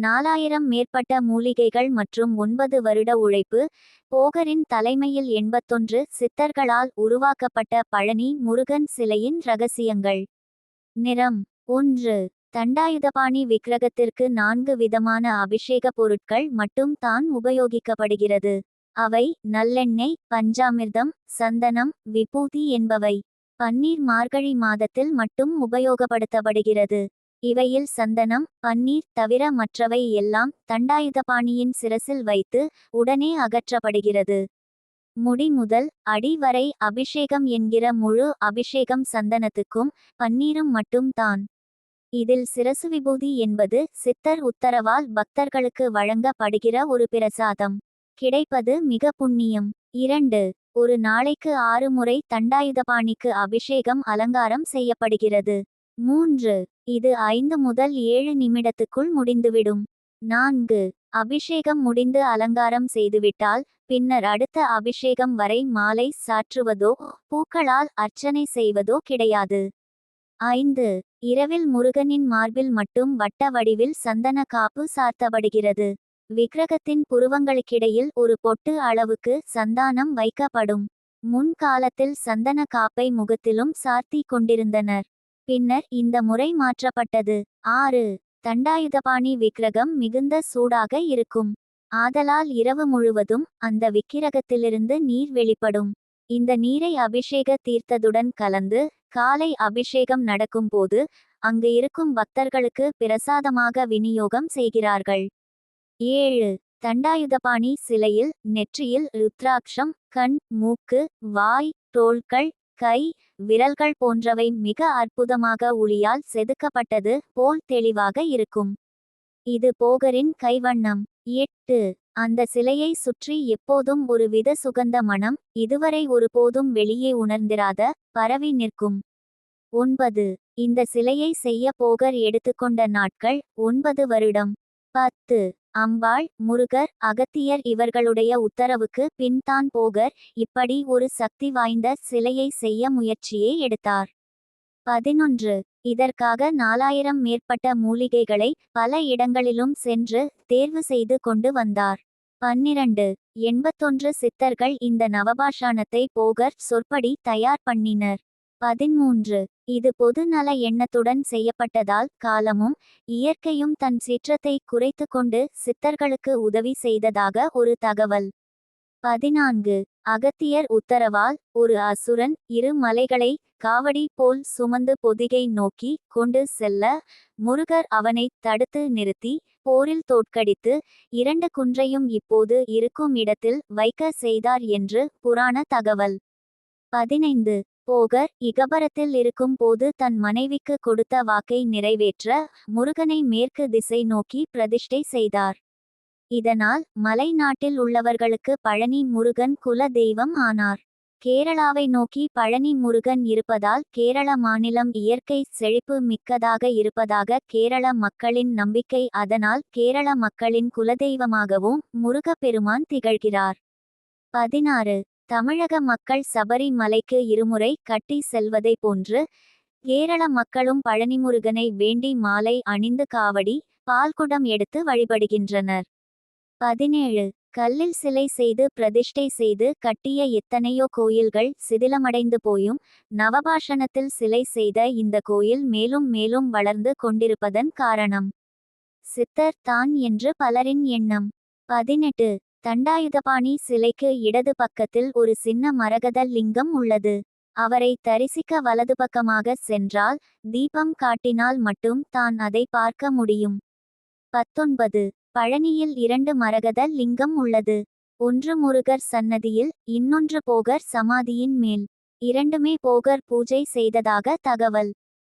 4000 மேற்பட்ட மூலிகைகள் மற்றும் 9 வருட உழைப்பு. போகரின் தலைமையில் 81 சித்தர்களால் உருவாக்கப்பட்ட பழனி முருகன் சிலையின் ரகசியங்கள். நிறம் 1. தண்டாயுதபாணி விக்கிரகத்திற்கு 4 விதமான அபிஷேக பொருட்கள் மட்டும் தான் உபயோகிக்கப்படுகிறது. அவை நல்லெண்ணெய், பஞ்சாமிர்தம், சந்தனம், விபூதி என்பவை. பன்னீர் மார்கழி மாதத்தில் மட்டும் உபயோகப்படுத்தப்படுகிறது. இவையில் சந்தனம், பன்னீர் தவிர மற்றவை எல்லாம் தண்டாயுதபாணியின் சிரசில் வைத்து உடனே அகற்றப்படுகிறது. முடி முதல் அடி வரை அபிஷேகம் என்கிற முழு அபிஷேகம் சந்தனத்துக்கும் பன்னீரும் மட்டும் தான். இதில் சிரசு விபூதி என்பது சித்தர் உத்தரவால் பக்தர்களுக்கு வழங்கப்படுகிற ஒரு பிரசாதம். கிடைப்பது மிக புண்ணியம். 2. ஒரு நாளைக்கு 6 முறை தண்டாயுதபாணிக்கு அபிஷேகம் அலங்காரம் செய்யப்படுகிறது. 3. இது 5 முதல் 7 நிமிடத்துக்குள் முடிந்துவிடும். 4. அபிஷேகம் முடிந்து அலங்காரம் செய்துவிட்டால் பின்னர் அடுத்த அபிஷேகம் வரை மாலை சாற்றுவதோ பூக்களால் அர்ச்சனை செய்வதோ கிடையாது. 5. இரவில் முருகனின் மார்பில் மட்டும் வட்ட வடிவில் சந்தன காப்பு சார்த்தப்படுகிறது. விக்கிரகத்தின் புருவங்களுக்கிடையில் ஒரு பொட்டு அளவுக்கு சந்தானம் வைக்கப்படும். முன்காலத்தில் சந்தன காப்பை முகத்திலும் சார்த்தி கொண்டிருந்தனர். பின்னர் இந்த முறை மாற்றப்பட்டது. 6. தண்டாயுதபாணி விக்கிரகம் மிகுந்த சூடாக இருக்கும். ஆதலால் இரவு முழுவதும் அந்த விக்கிரகத்திலிருந்து நீர் வெளிப்படும். இந்த நீரை அபிஷேக தீர்த்தத்துடன் கலந்து காலை அபிஷேகம் நடக்கும் போது அங்கு இருக்கும் பக்தர்களுக்கு பிரசாதமாக விநியோகம் செய்கிறார்கள். 7. தண்டாயுதபாணி சிலையில் நெற்றியில் ருத்ராட்சம், கண், மூக்கு, வாய், தோள்கள், கை, விரல்கள் போன்றவை மிக அற்புதமாக ஒளியால் செதுக்கப்பட்டது போல் தெளிவாக இருக்கும். இது போகரின் கைவண்ணம். 8. அந்த சிலையை சுற்றி எப்போதும் ஒரு வித சுகந்த மணம் இதுவரை ஒருபோதும் வெளியே உணர்ந்திராத பரவி நிற்கும். 9. இந்த சிலையை செய்ய போகர் எடுத்துக்கொண்ட நாட்கள் 9 வருடம். 10. அம்பாள், முருகர், அகத்தியர் இவர்களுடைய உத்தரவுக்கு பின்தான் போகர் இப்படி ஒரு சக்தி வாய்ந்த சிலையை செய்ய முயற்சியே எடுத்தார். 11. இதற்காக 4000 மேற்பட்ட மூலிகைகளை பல இடங்களிலும் சென்று தேர்வு செய்து கொண்டு வந்தார். 12. 81 சித்தர்கள் இந்த நவபாஷாணத்தை போகர் சொற்படி தயார் பண்ணினர். 13. இது பொது நல எண்ணத்துடன் செய்யப்பட்டதால் காலமும் இயற்கையும் தன் சீற்றத்தை குறைத்து கொண்டு சித்தர்களுக்கு உதவி செய்ததாக ஒரு தகவல். 14. அகத்தியர் உத்தரவால் ஒரு அசுரன் 2 மலைகளை காவடி போல் சுமந்து பொதிகை நோக்கி கொண்டு செல்ல முருகர் அவனை தடுத்து நிறுத்தி போரில் தோற்கடித்து 2 குன்றையும் இப்போது இருக்கும் இடத்தில் வைக்க செய்தார் என்று புராண தகவல். 15. போகர் இகபரத்தில் இருக்கும் போது தன் மனைவிக்கு கொடுத்த வாக்கை நிறைவேற்ற முருகனை மேற்கு திசை நோக்கி பிரதிஷ்டை செய்தார். இதனால் மலை நாட்டில் உள்ளவர்களுக்கு பழனி முருகன் குல தெய்வம் ஆனார். கேரளாவை நோக்கி பழனி முருகன் இருப்பதால் கேரள மாநிலம் இயற்கை செழிப்பு மிக்கதாக இருப்பதாக கேரள மக்களின் நம்பிக்கை. அதனால் கேரள மக்களின் குலதெய்வமாகவும் முருகப்பெருமான் திகழ்கிறார். 16. தமிழக மக்கள் சபரி மலைக்கு 2 முறை கட்டி செல்வதை போன்று கேரள மக்களும் பழனிமுருகனை வேண்டி மாலை அணிந்து காவடி, பால்குடம் எடுத்து வழிபடுகின்றனர். 17. கல்லில் சிலை செய்து பிரதிஷ்டை செய்து கட்டிய எத்தனையோ கோயில்கள் சிதிலமடைந்து போயும் நவபாஷணத்தில் சிலை செய்த இந்த கோயில் மேலும் மேலும் வளர்ந்து கொண்டிருப்பதன் காரணம் சித்தர் தான் என்று பலரின் எண்ணம். 18. தண்டாயுதபாணி சிலைக்கு இடது பக்கத்தில் ஒரு சின்ன மரகத லிங்கம் உள்ளது. அவரை தரிசிக்க வலது பக்கமாக சென்றால் தீபம் காட்டினால் மட்டும் தான் அதை பார்க்க முடியும். 19. பழனியில் 2 மரகத லிங்கம் உள்ளது. ஒன்று முருகர் சன்னதியில், இன்னொன்று போகர் சமாதியின் மேல். இரண்டுமே போகர் பூஜை செய்ததாக தகவல்.